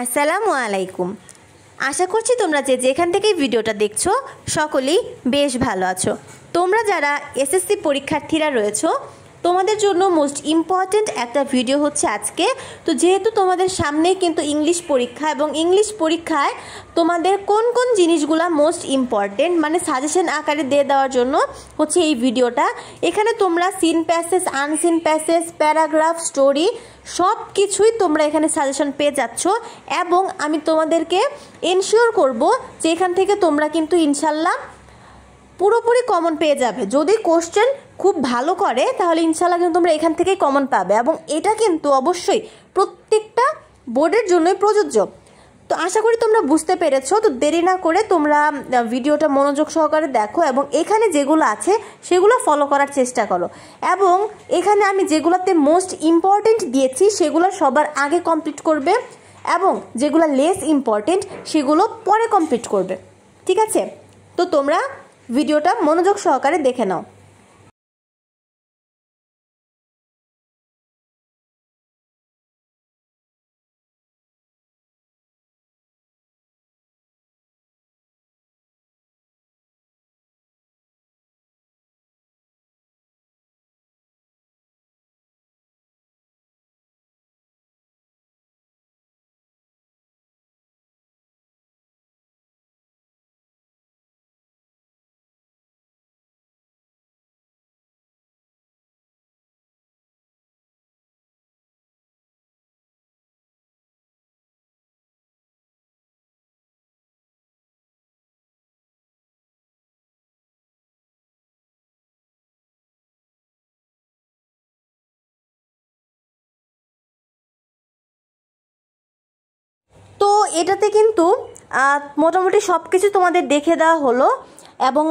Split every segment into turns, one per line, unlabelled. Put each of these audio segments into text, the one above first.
আসসালামু আলাইকুম। আশা করছি তোমরা যেখান থেকেই ভিডিওটা দেখছো সকলেই বেশ ভালো আছো। তোমরা যারা এসএসসি পরীক্ষার্থীরা রয়েছো তোমাদের জন্য মোস্ট ইম্পর্ট্যান্ট একটা ভিডিও হচ্ছে আজকে। তো যেহেতু তোমাদের সামনেই কিন্তু ইংলিশ পরীক্ষা এবং ইংলিশ পরীক্ষায় তোমাদের কোন কোন জিনিসগুলো মোস্ট ইম্পর্ট্যান্ট মানে সাজেশন আকারে দিয়ে দেওয়ার জন্য হচ্ছে এই ভিডিওটা। এখানে তোমরা seen passage, unseen passage, paragraph, story সব কিছুই তোমরা এখানে সাজেশন পেয়ে যাচ্ছ এবং আমি তোমাদেরকে এনশিওর করব যে এখান থেকে তোমরা কিন্তু ইনশাল্লাহ পুরোপুরি কমন পেয়ে যাবে। যদি কোশ্চেন খুব ভালো করে তাহলে ইনশাল্লাহ কিন্তু তোমরা এখান থেকেই কমন পাবে এবং এটা কিন্তু অবশ্যই প্রত্যেকটা বোর্ডের জন্যই প্রযোজ্য। তো আশা করি তোমরা বুঝতে পেরেছো। তো দেরি না করে তোমরা ভিডিওটা মনোযোগ সহকারে দেখো এবং এখানে যেগুলো আছে সেগুলো ফলো করার চেষ্টা করো এবং এখানে আমি যেগুলোতে মোস্ট ইম্পর্টেন্ট দিয়েছি সেগুলো সবার আগে কমপ্লিট করবে এবং যেগুলো লেস ইম্পর্টেন্ট সেগুলো পরে কমপ্লিট করবে। ঠিক আছে? তো তোমরা ভিডিওটা মনোযোগ সহকারে দেখে নাও। তো এটাতে কিন্তু মোটামুটি সব কিছু তোমাদের দেখে দেওয়া হলো এবং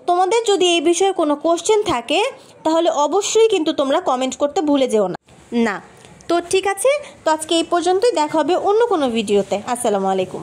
তোমাদের যদি এই বিষয়ে কোনো কোশ্চেন থাকে তাহলে অবশ্যই কিন্তু তোমরা কমেন্ট করতে ভুলে যেও না। তো ঠিক আছে, তো আজকে এই পর্যন্তই, দেখা হবে অন্য কোনো ভিডিওতে। আসসালামু আলাইকুম।